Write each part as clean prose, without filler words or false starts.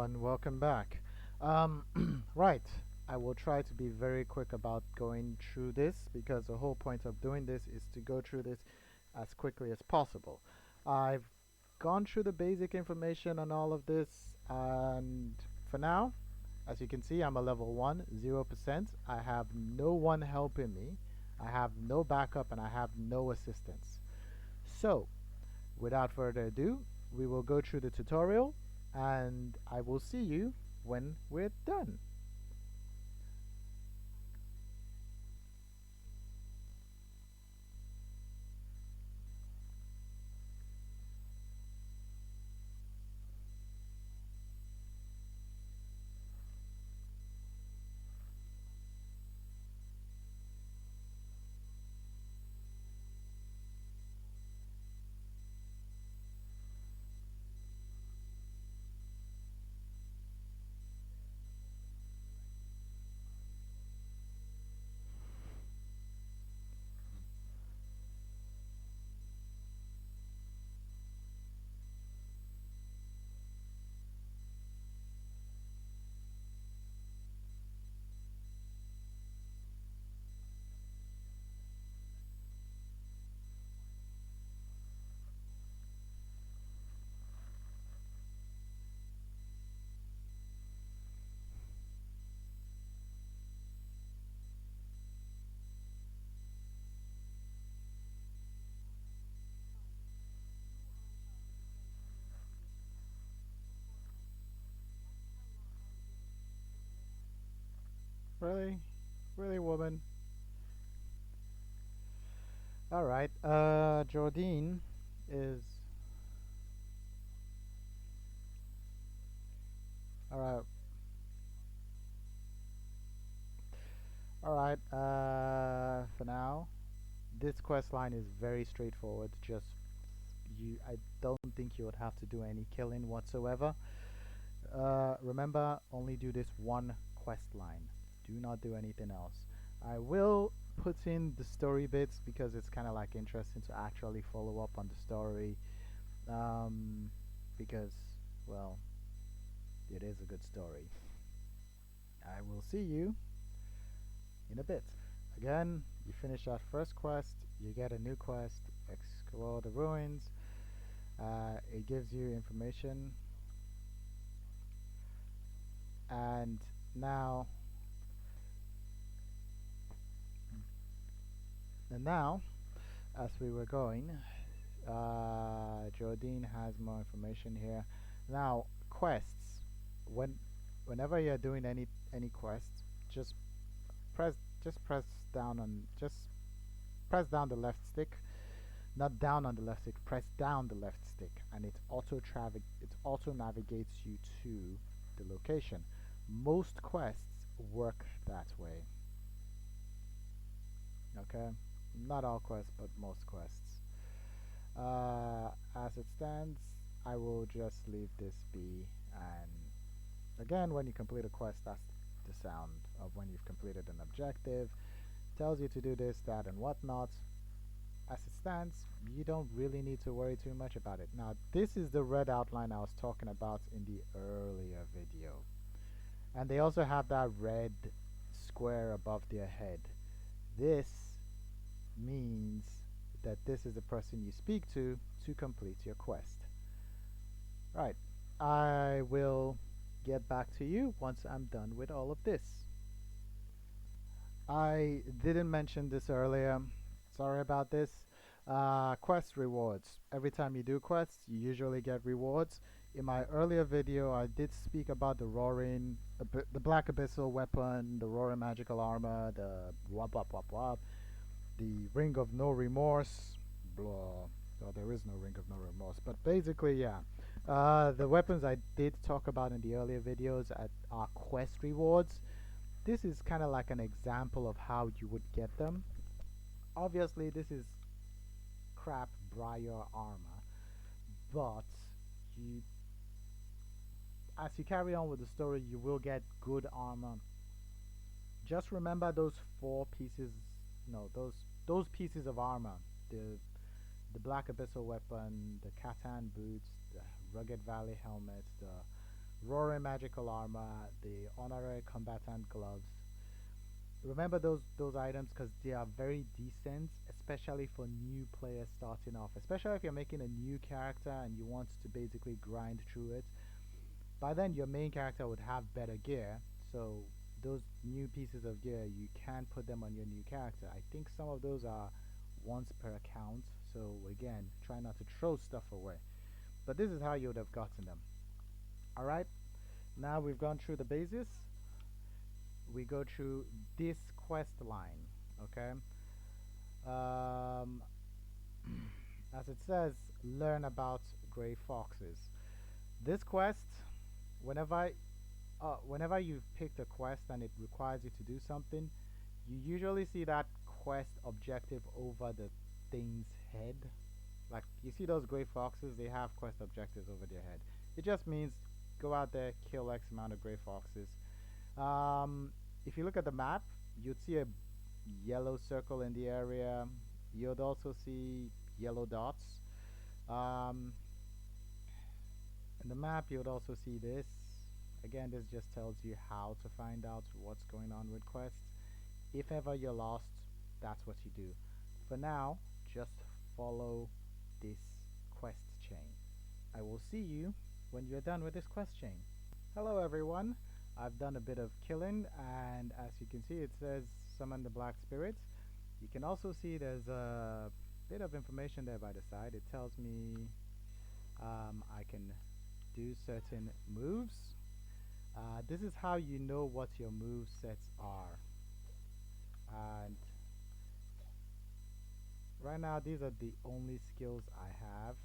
everyone, welcome back. Right, I will try to be very quick about going through this because the whole point of doing this is to go through this as quickly as possible. I've gone through the basic information on all of this, and for now, as you can see, I'm a level 1, 0%. I have no one helping me, I have no backup, and I have no assistance. So, without further ado, we will go through the tutorial and I will see you when we're done. Really? Really, woman? Alright, Jordine is. Alright, alright, for now, this quest line is very straightforward. Just I don't think you would have to do any killing whatsoever. Remember, only do this one quest line. Do not do anything else. I will put in the story bits because it's kind of like interesting to actually follow up on the story. Um, because, well, it is a good story. I will see you in a bit. Again, you finish that first quest, you get a new quest, explore the ruins. It gives you information, and now And now, as we were going, Jordine has more information here. Now, quests. When, whenever you're doing any quest, just press press down on just press down the left stick, not down on the left stick. Press down the left stick, and it auto navigates you to the location. Most quests work that way. Okay, not all quests, but most quests. As it stands, I will just leave this be. And again, when you complete a quest, that's the sound of when you've completed an objective. Tells you to do this, that, and whatnot. As it stands, you don't really need to worry too much about it. Now, this is the red outline I was talking about in the earlier video. And they also have that red square above their head. This means that this is the person you speak to complete your quest. Right, I will get back to you once I'm done with all of this. I didn't mention this earlier. Sorry about this. Quest rewards. Every time you do quests, you usually get rewards. In my earlier video, I did speak about the Black Abyssal weapon, the Roaring Magical Armor, the wop wop wop wop, the Ring of No Remorse. Blah. So there is no Ring of No Remorse, but basically, yeah. The weapons I did talk about in the earlier videos are quest rewards. This is kind of like an example of how you would get them. Obviously, this is crap briar armor, but you, as you carry on with the story, you will get good armor. Just remember those four pieces, no, those pieces of armor: the Black Abyssal weapon, the Catan boots, the Rugged Valley helmet, the Roaring magical armor, the honorary combatant gloves. Remember those items because they are very decent, especially for new players starting off. Especially if you're making a new character and you want to basically grind through it. By then, your main character would have better gear, so those new pieces of gear you can put them on your new character. I think some of those are once per account, so again, try not to throw stuff away. But this is how you would have gotten them. All right. Now we've gone through the basis. We go through this quest line. Okay. Um, as it says, learn about gray foxes. This quest, whenever whenever you've picked a quest and it requires you to do something, you usually see that quest objective over the thing's head. Like you see those gray foxes, they have quest objectives over their head. It just means go out there, kill X amount of gray foxes. Um, if you look at the map, you'd see a yellow circle in the area. You'd also see yellow dots. Um, in the map, you would also see this. Again, this just tells you how to find out what's going on with quests. If ever you're lost, that's what you do. For now, just follow this quest chain. I will see you when you're done with this quest chain. Hello everyone. I've done a bit of killing, and as you can see it says summon the black spirits. You can also see there's a bit of information there by the side. It tells me I can do certain moves. This is how you know what your move sets are. And right now these are the only skills I have.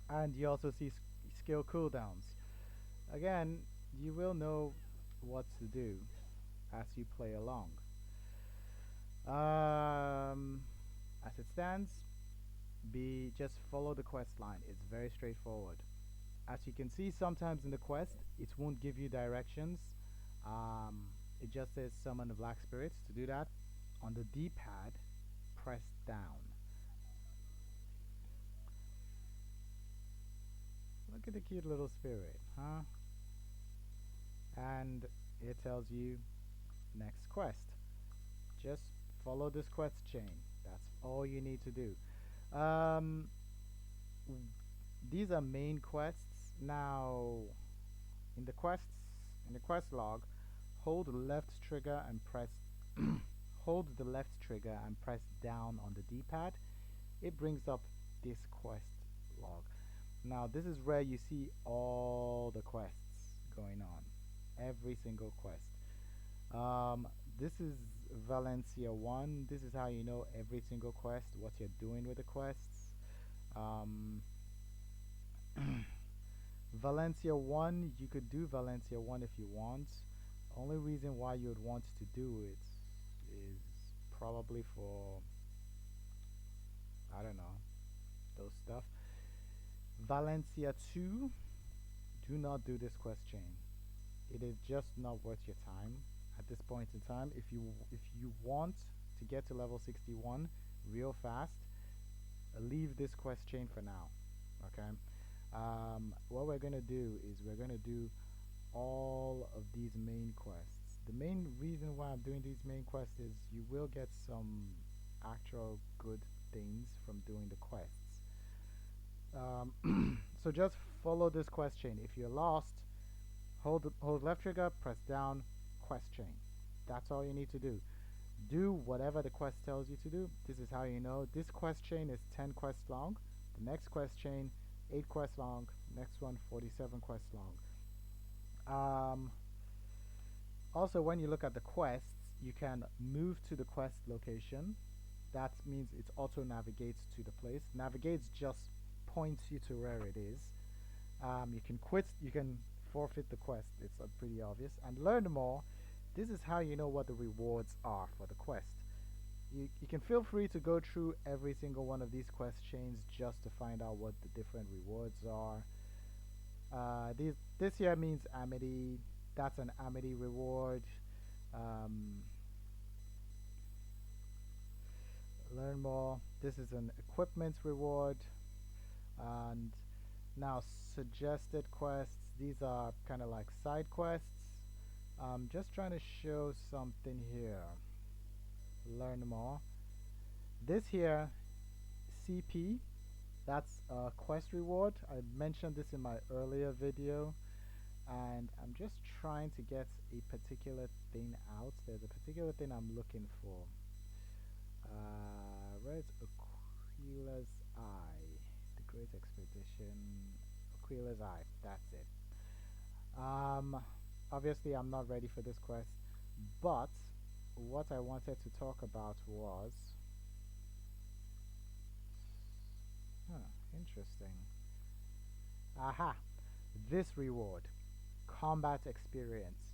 And you also see skill cooldowns. Again, you will know what to do as you play along. As it stands, just follow the quest line. It's very straightforward. As you can see, sometimes in the quest, it won't give you directions. It just says summon the black spirits. To do that, on the D-pad, press down. Look at the cute little spirit, huh? And it tells you next quest. Just follow this quest chain. That's all you need to do. Um, these are main quests. Now, in the quest log, hold the left trigger and press hold the left trigger and press down on the D-pad. It brings up this quest log. Now this is where you see all the quests going on, every single quest. This is lvl1. This is how you know every single quest, what you're doing with the quests. Valencia 1, you could do Valencia 1 if you want. Only reason why you would want to do it is probably for, I don't know, those stuff. Valencia 2, do not do this quest chain. It is just not worth your time at this point in time. If you want to get to level 61 real fast, leave this quest chain for now. Okay. What we're gonna do is we're gonna do all of these main quests. The main reason why I'm doing these main quests is you will get some actual good things from doing the quests. So just follow this quest chain. If you're lost, hold left trigger, press down, quest chain. That's all you need to do. Do whatever the quest tells you to do. This is how you know. This quest chain is 10 quests long. The next quest chain, 8 quests long. Next one, 47 quests long. Also, when you look at the quests, you can move to the quest location. That means it auto navigates to the place. Navigates just points you to where it is. You can quit, you can forfeit the quest. It's pretty obvious. And learn more. This is how you know what the rewards are for the quest. You can feel free to go through every single one of these quest chains just to find out what the different rewards are. This here means Amity. That's an Amity reward. Learn more. This is an equipment reward. And now suggested quests, these are kind of like side quests. I'm just trying to show something here. Learn more. This here, CP, that's a quest reward. I mentioned this in my earlier video, and I'm just trying to get a particular thing out. There's a particular thing I'm looking for. Where's Aquila's Eye? The Great Expedition. Aquila's Eye. That's it. Um, Obviously, I'm not ready for this quest, but what I wanted to talk about was. Huh, interesting. Aha! This reward. Combat experience.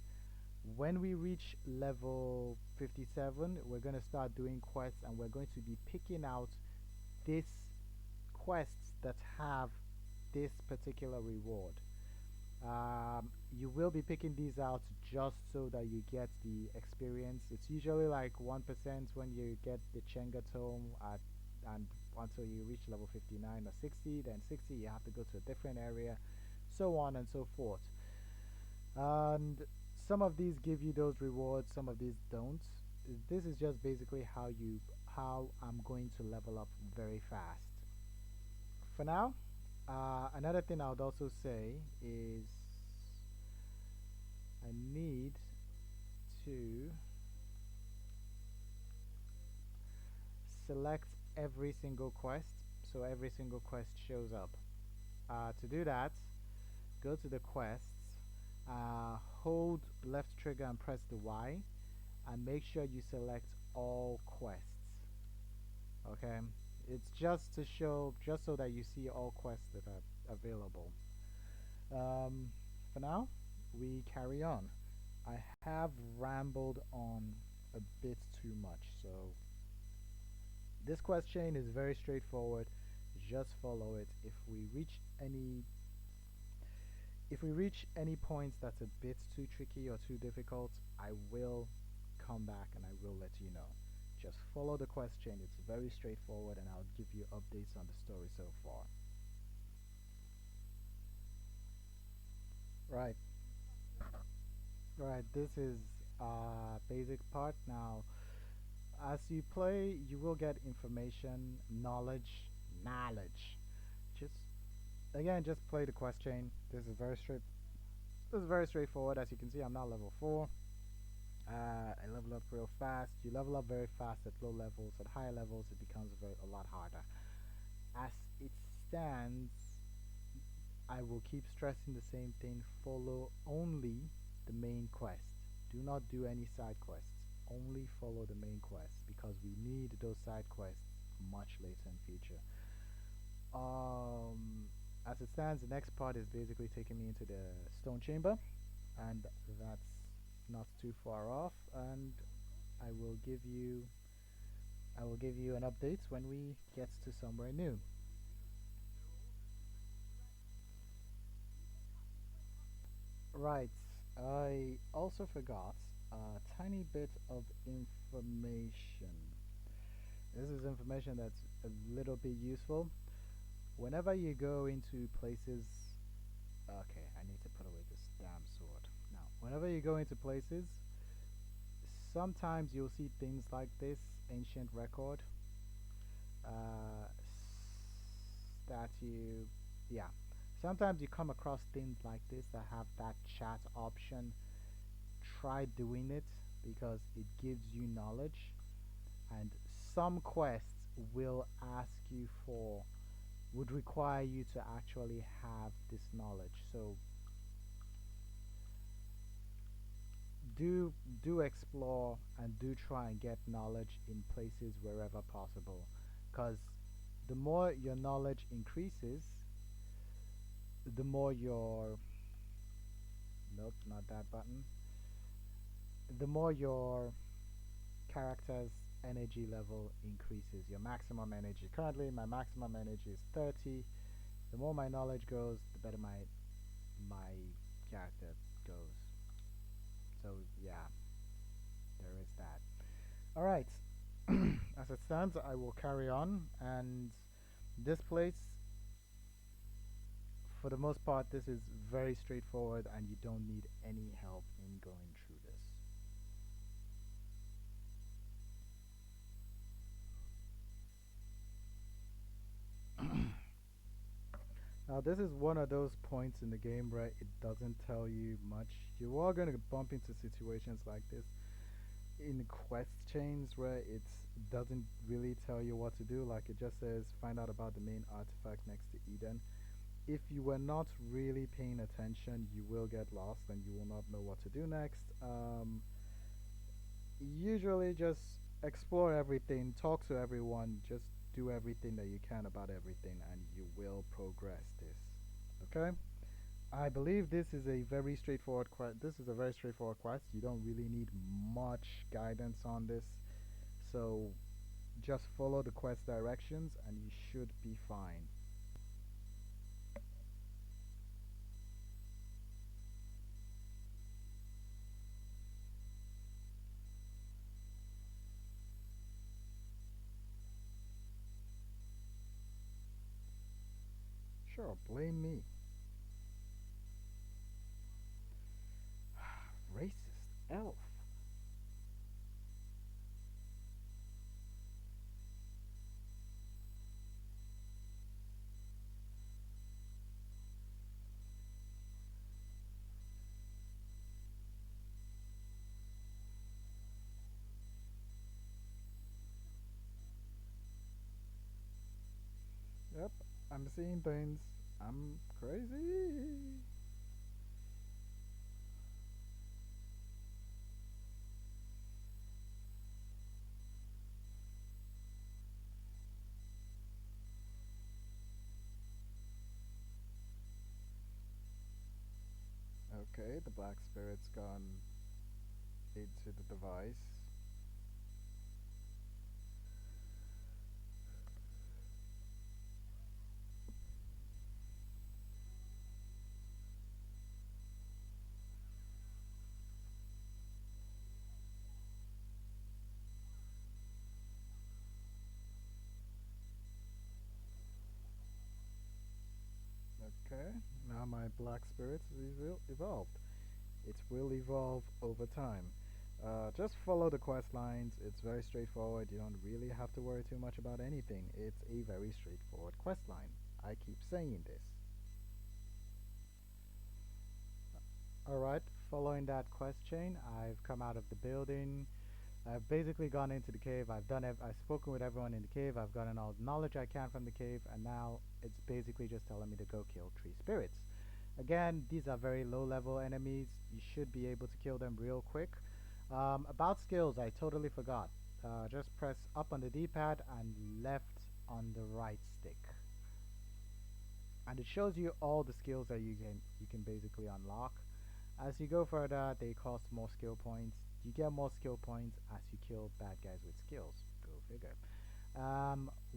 When we reach level 57, we're going to start doing quests and we're going to be picking out this quests that have this particular reward. You will be picking these out just so that you get the experience. It's usually like 1% when you get the Chenga Tome and until you reach level 59 or 60. Then 60 you have to go to a different area, so on and so forth. And some of these give you those rewards, some of these don't. This is just basically how I'm going to level up very fast. For now, another thing I would also say is I need to select every single quest so every single quest shows up. To do that, go to the quests, hold left trigger and press the Y, and make sure you select all quests. Okay, it's just to show, just so that you see all quests that are available. For now, we carry on. I have rambled on a bit too much, so this quest chain is very straightforward. Just follow it. If we reach any points that's a bit too tricky or too difficult, I will come back and I will let you know. Just follow the quest chain. It's very straightforward and I'll give you updates on the story so far. Right. Right, this is basic part. Now, as you play, you will get information, knowledge. Just again, just play the quest chain. This is very straightforward. As you can see, I'm now level 4. I level up real fast. You level up very fast at low levels. At higher levels, it becomes a lot harder. As it stands, I will keep stressing the same thing. Follow only the main quest. Do not do any side quests. Only follow the main quest because we need those side quests much later in future. As it stands, the next part is basically taking me into the stone chamber, and that's not too far off. And I will give you, I will give you an update when we get to somewhere new. Right. I also forgot a tiny bit of information. This is information that's a little bit useful. Whenever you go into places, okay, I need to put away this damn sword. Now, whenever you go into places, sometimes you'll see things like this ancient record, uh, statue. Yeah, sometimes you come across things like this that have that chat option. Try doing it because it gives you knowledge, and some quests will ask you for would require you to actually have this knowledge. So do do explore and do try and get knowledge in places wherever possible, because the more your knowledge increases, the more your nope, not that button. The more your character's energy level increases, your maximum energy. Currently, my maximum energy is 30. The more my knowledge goes, the better my character goes. So yeah, there is that. All right. As it stands, I will carry on, and this place For the most part, this is very straightforward and you don't need any help in going through this. Now, this is one of those points in the game where it doesn't tell you much. You are going to bump into situations like this in quest chains where it doesn't really tell you what to do. Like it just says, find out about the main artifact next to Eden. If you were not really paying attention, you will get lost and you will not know what to do next. Usually, just explore everything, talk to everyone, just do everything that you can about everything, and you will progress this. Okay? I believe this is a very straightforward quest. This is a very straightforward quest. You don't really need much guidance on this. So just follow the quest directions and you should be fine. Sure, blame me. Racist elf. Yep, I'm seeing things. I'm crazy. Okay, the black spirit's gone into the device. Okay, now my black spirit is evolved. It will evolve over time. Just follow the quest lines. It's very straightforward. You don't really have to worry too much about anything. It's a very straightforward quest line. I keep saying this. Alright, following that quest chain, I've come out of the building. I've basically gone into the cave. I've spoken with everyone in the cave. I've gotten all the knowledge I can from the cave, and now it's basically just telling me to go kill 3 spirits. Again, these are very low level enemies. You should be able to kill them real quick. About skills, I totally forgot. Just press up on the D-pad and left on the right stick. And it shows you all the skills that you can basically unlock. As you go further, they cost more skill points. You get more skill points as you kill bad guys with skills. Go figure.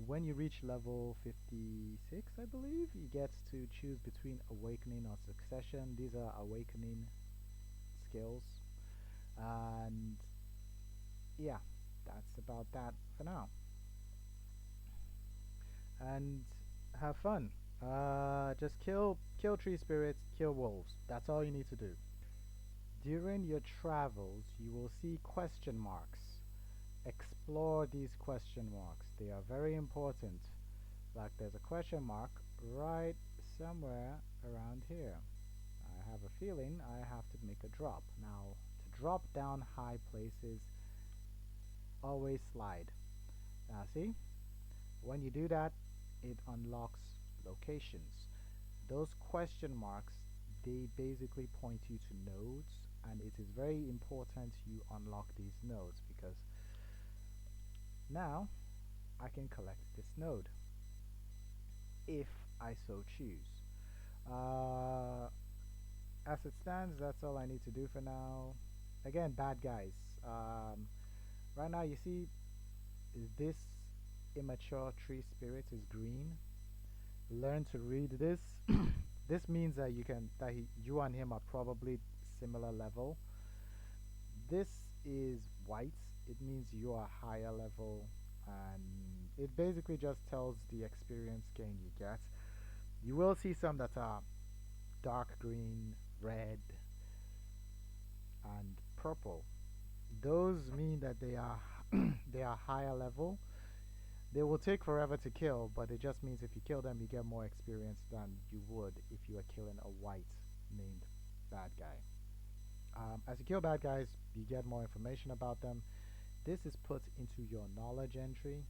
When you reach level 56, I believe, you get to choose between Awakening or Succession. These are Awakening skills. And yeah, that's about that for now. And have fun. Just kill 3 spirits, kill wolves. That's all you need to do. During your travels, you will see question marks. Explore these question marks. They are very important. Like there's a question mark right somewhere around here. I have a feeling I have to make a drop. Now, to drop down high places, always slide. Now see, when you do that, it unlocks locations. Those question marks, they basically point you to nodes, and it is very important you unlock these nodes because now I can collect this node if I so choose. Uh, as it stands, that's all I need to do for now. Again, bad guys. Right now, you see, this immature 3 spirit is green. Learn to read this. This means that you and him are probably similar level. This is white. It means you are higher level, and it basically just tells the experience gain you get. You will see some that are dark green, red, and purple. Those mean that they are they are higher level. They will take forever to kill, but it just means if you kill them, you get more experience than you would if you were killing a white named bad guy. As you kill bad guys, you get more information about them. This is put into your knowledge entry.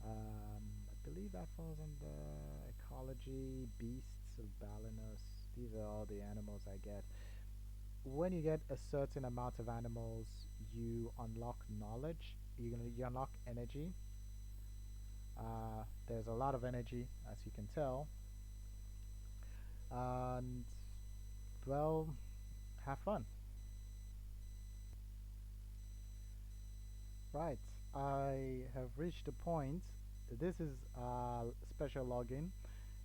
I believe that falls under ecology, beasts, balinus. These are all the animals I get. When you get a certain amount of animals, you unlock knowledge. You unlock energy. There's a lot of energy, as you can tell, and well, have fun. Right, I have reached a point. This is a special login.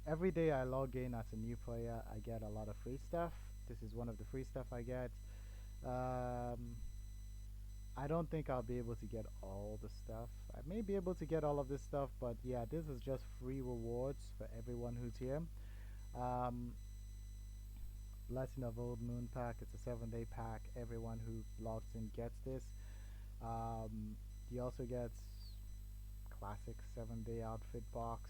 Every day I log in as a new player, I get a lot of free stuff. This is one of the free stuff I get. Um, I don't think I'll be able to get all the stuff. I may be able to get all of this stuff, but yeah, this is just free rewards for everyone who's here. Um, Blessing of Old Moon pack. It's a 7-day pack. Everyone who logs in gets this. Um, he also gets classic 7-day outfit box.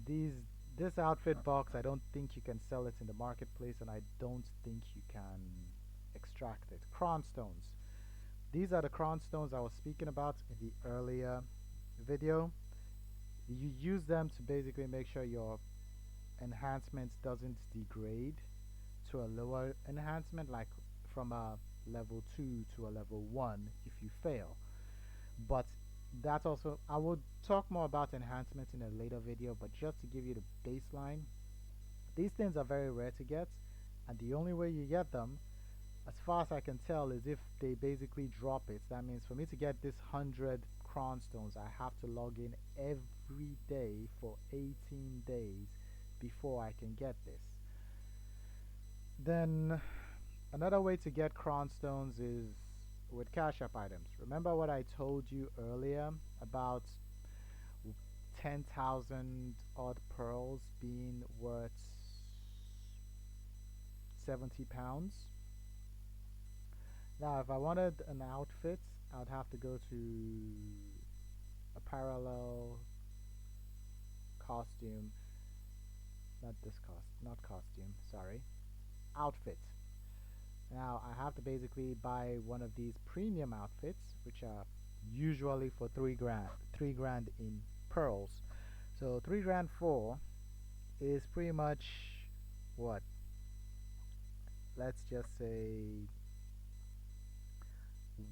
These this outfit box, I don't think you can sell it in the marketplace, and I don't think you can extract it. Cron stones. These are the cron stones I was speaking about in the earlier video. You use them to basically make sure your enhancement doesn't degrade to a lower enhancement, like from a level 2 to a level 1 if you fail. But that's also, I will talk more about enhancements in a later video, but just to give you the baseline, these things are very rare to get, and the only way you get them, as far as I can tell, is if they basically drop it. That means for me to get this 100 cron stones, I have to log in every day for 18 days before I can get this. Then another way to get cron stones is with cash app items. Remember what I told you earlier about 10,000 odd pearls being worth 70 pounds? Now, if I wanted an outfit, I'd have to go to a parallel costume. Not costume, sorry. Outfit. Now, I have to basically buy one of these premium outfits, which are usually for 3 grand. 3 grand in pearls. So 3 grand for is pretty much what? Let's just say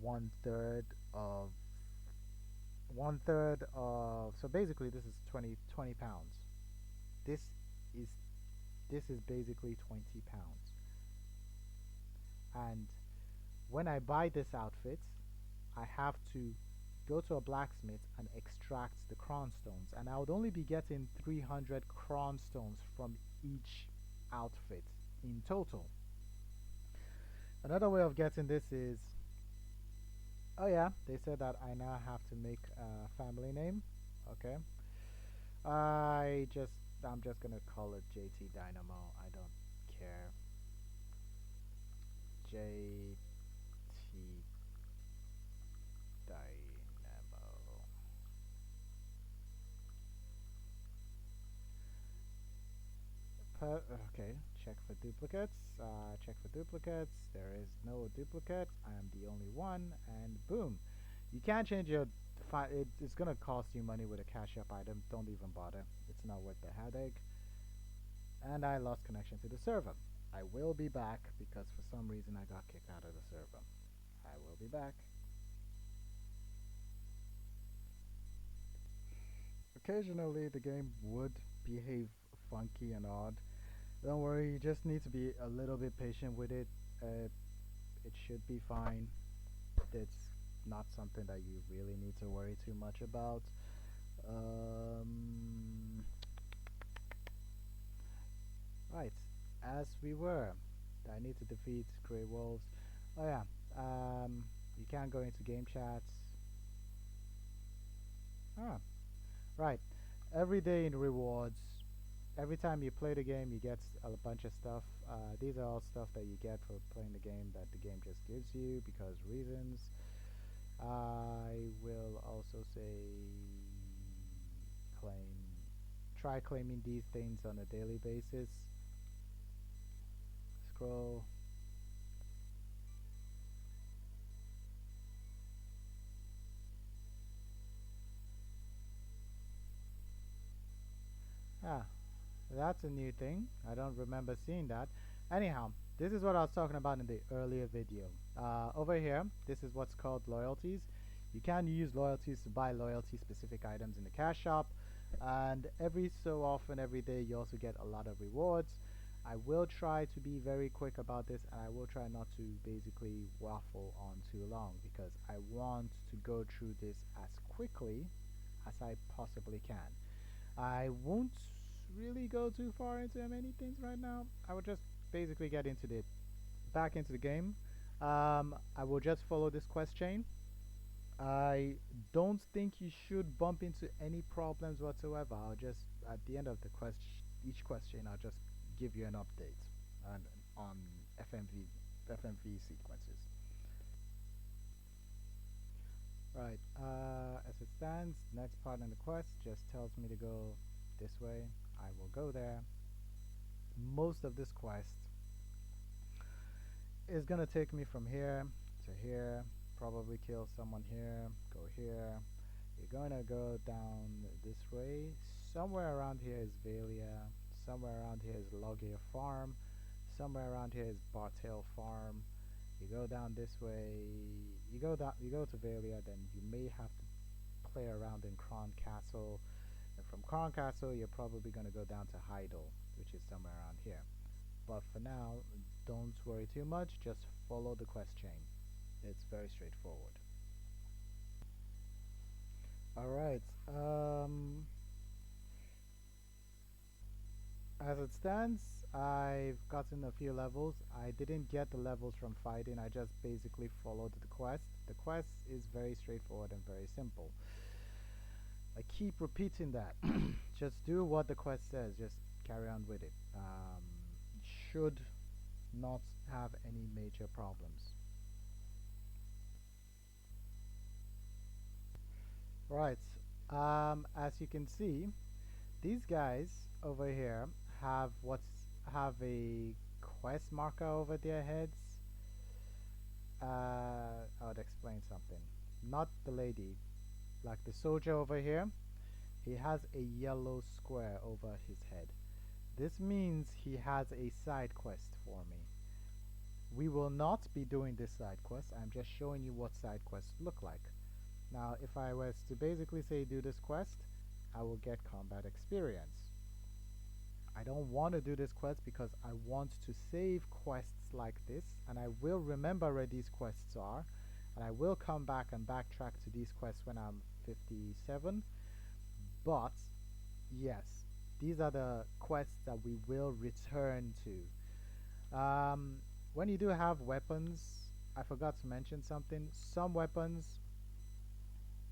one third of, so basically this is 20 pounds. This is basically 20 pounds. And when I buy this outfit, I have to go to a blacksmith and extract the cron stones, and I would only be getting 300 cron stones from each outfit in total. Another way of getting this is, oh yeah, they said that I now have to make a family name. Okay. I'm just gonna call it JT Dynamo. I don't care. JT Dynamo. Okay, check for duplicates. Check for duplicates. There is no duplicate. I am the only one, and boom. You can't change your it's gonna cost you money with a cash up item. Don't even bother. It's not worth the headache. And I lost connection to the server. I will be back because for some reason I got kicked out of the server. I will be back. Occasionally the game would behave funky and odd. Don't worry, you just need to be a little bit patient with it. It should be fine. It's not something that you really need to worry too much about. Right, as we were. I need to defeat Grey Wolves. Oh yeah, you can't go into game chats. Ah, right. Every day in rewards, every time you play the game, you get a bunch of stuff. These are all stuff that you get for playing the game that the game just gives you because reasons. I will also say claim, try claiming these things on a daily basis. Scroll. Ah, that's a new thing. I don't remember seeing that. Anyhow, this is what I was talking about in the earlier video. Over here, this is what's called loyalties. You can use loyalties to buy loyalty specific items in the cash shop. And every so often, every day, you also get a lot of rewards. I will try to be very quick about this, and I will try not to basically waffle on too long because I want to go through this as quickly as I possibly can. I won't really go too far into many things right now. I will just basically get into the back into the game. I will just follow this quest chain. I don't think you should bump into any problems whatsoever. I'll just at the end of the each question, I'll just give you an update on FMV sequences. Right. As it stands, next part in the quest just tells me to go this way. I will go there. Most of this quest is gonna take me from here to here. Probably kill someone here. Go here. You're gonna go down this way. Somewhere around here is Valia. Somewhere around here is Logia Farm. Somewhere around here is Bartail Farm. You go down this way. You go to Valia. Then you may have to play around in Kron Castle. And from Kron Castle, you're probably gonna go down to Heidel, which is somewhere around here. But for now, don't worry too much. Just follow the quest chain. It's very straightforward. All right. As it stands, I've gotten a few levels. I didn't get the levels from fighting. I just basically followed the quest. The quest is very straightforward and very simple. I keep repeating that. Just do what the quest says. Just carry on with it. Should not have any major problems. Right. As you can see, these guys over here have a quest marker over their heads. I would explain something. Not the lady, like the soldier over here. He has a yellow square over his head. This means he has a side quest for me. We will not be doing this side quest. I'm just showing you what side quests look like. Now, if I was to basically say do this quest, I will get combat experience. I don't want to do this quest because I want to save quests like this, and I will remember where these quests are, and I will come back and backtrack to these quests when I'm 57. But yes, these are the quests that we will return to. When you do have weapons, I forgot to mention something. Some weapons,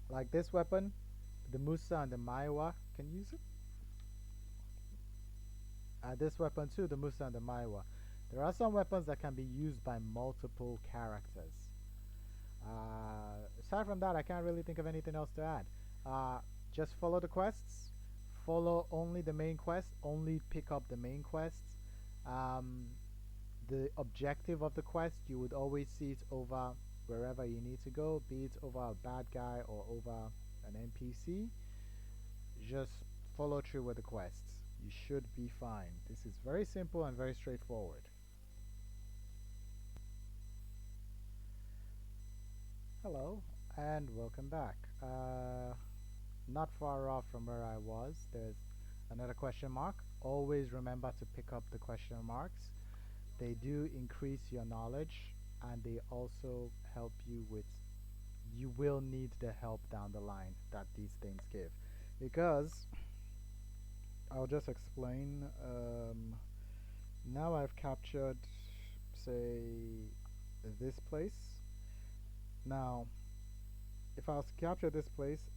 like this weapon, the Musa and the Maiwa, can use it. This weapon too, the Musa and the Maiwa. There are some weapons that can be used by multiple characters. Aside from that, I can't really think of anything else to add. Just follow the quests. Follow only the main quest. Only pick up the main quests. The objective of the quest, you would always see it over wherever you need to go, be it over a bad guy or over an NPC. Just follow through with the quests. You should be fine. This is very simple and very straightforward. Hello and welcome back. Not far off from where I was, there's another question mark. Always remember to pick up the question marks. They do increase your knowledge and they also help you with, you will need the help down the line that these things give. Because, I'll just explain, now I've captured, say, this place. Now, if I was to capture this place,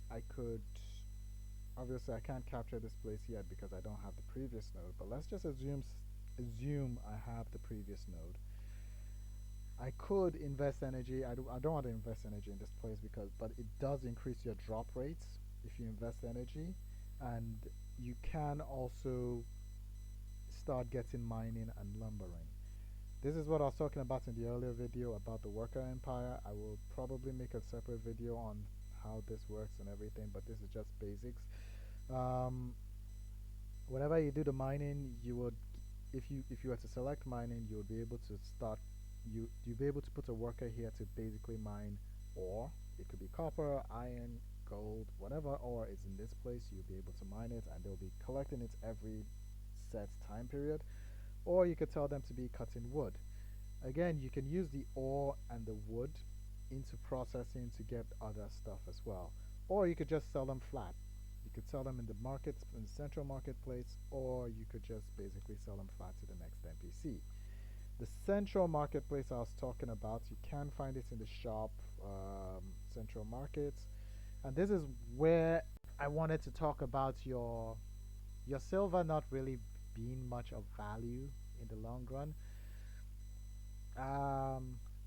Obviously, I can't capture this place yet because I don't have the previous node, but let's just assume I have the previous node. I could invest energy. I don't want to invest energy in this place but it does increase your drop rates if you invest energy, and you can also start getting mining and lumbering. This is what I was talking about in the earlier video about the worker empire. I will probably make a separate video on how this works and everything, but this is just basics. Um, Whenever you do the mining, you would, if you were to select mining, you would be able to start. You'd be able to put a worker here to basically mine ore. It could be copper, iron, gold, whatever ore is in this place. You'll be able to mine it, and they'll be collecting it every set time period. Or you could tell them to be cutting wood. Again, you can use the ore and the wood into processing to get other stuff as well. Or you could just sell them flat. You could sell them in the market, in the central marketplace, or you could just basically sell them flat to the next NPC. The central marketplace I was talking about, you can find it in the shop, central markets, and this is where I wanted to talk about your silver not really being much of value in the long run.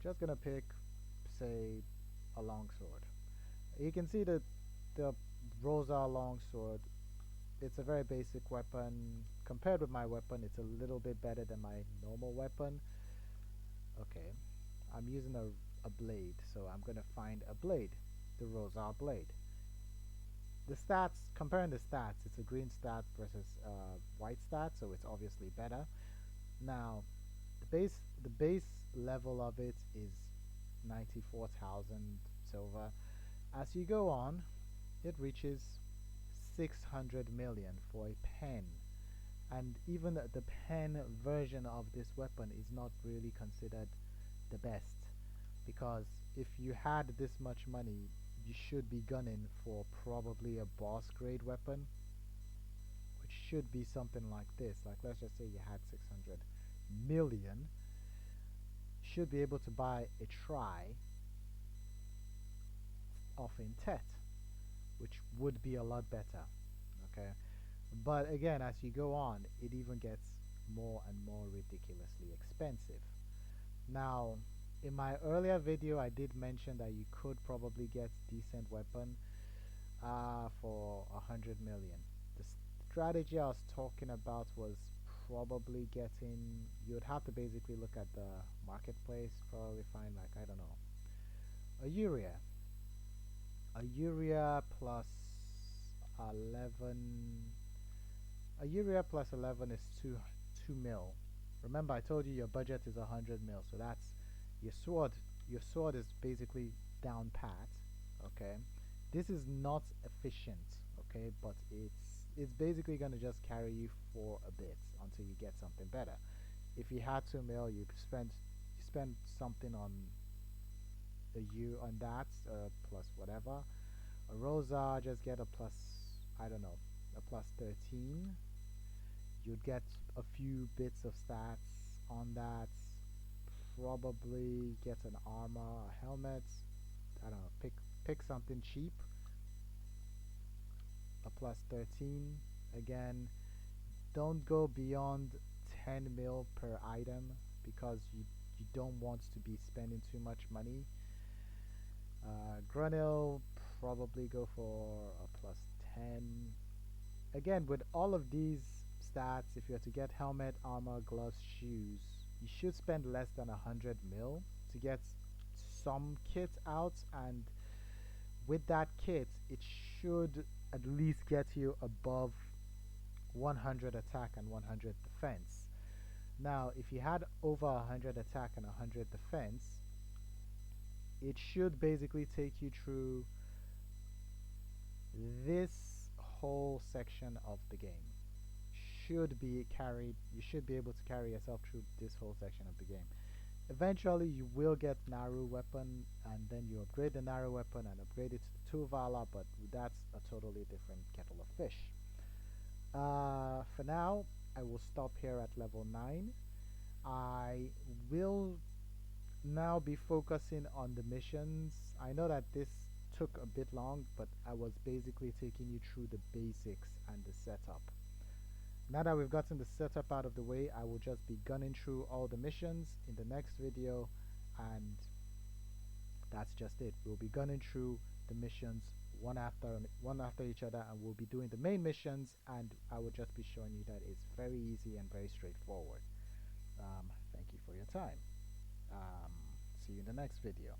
Just gonna pick, say, a longsword. You can see that the Rosa longsword, it's a very basic weapon. Compared with my weapon, it's a little bit better than my normal weapon. Okay, I'm using a blade, so I'm gonna find a blade, the Rosa blade. The stats, comparing the stats, it's a green stat versus white stat, so it's obviously better. Now, the base level of it is 94,000 silver. As you go on, it reaches 600 million for a pen. And even the pen version of this weapon is not really considered the best, because if you had this much money, you should be gunning for probably a boss grade weapon, which should be something like this. Like, let's just say you had 600 million, should be able to buy a try of Intet, which would be a lot better. Okay, but again, as you go on, it even gets more and more ridiculously expensive. Now, in my earlier video, I did mention that you could probably get decent weapon for 100 million. The strategy I was talking about was probably getting. You'd have to basically look at the marketplace, probably find, like, I don't know, a urea. A urea plus 11. A urea plus 11 is 2 mil. Remember, I told you your budget is 100 mil, so that's your sword. Your sword is basically down pat. Okay, this is not efficient. Okay, but it's basically gonna just carry you for a bit until you get something better. If you had 2 mil, you spend something on a U on that, plus whatever. A Rosa, just get a plus, I don't know, a plus 13. You'd get a few bits of stats on that. Probably get an armor, a helmet. I don't know. Pick something cheap. A plus 13. Again, don't go beyond 10 mil per item because you don't want to be spending too much money. Grunil, probably go for a plus 10. Again, with all of these stats, if you are to get helmet, armor, gloves, shoes, you should spend less than 100 mil to get some kit out, and with that kit, it should at least get you above 100 attack and 100 defense. Now, if you had over 100 attack and 100 defense, it should basically take you through this whole section of the game. You should be able to carry yourself through this whole section of the game. Eventually you will get Naru weapon, and then you upgrade the Naru weapon and upgrade it to the Tuvala, but that's a totally different kettle of fish. For now, I will stop here at level 9. I will now be focusing on the missions. I know that this took a bit long, but I was basically taking you through the basics and the setup. Now that we've gotten the setup out of the way, I will just be gunning through all the missions in the next video, and that's just it. We'll be gunning through the missions one after each other, and we'll be doing the main missions, and I will just be showing you that it's very easy and very straightforward. Thank you for your time. See you in the next video.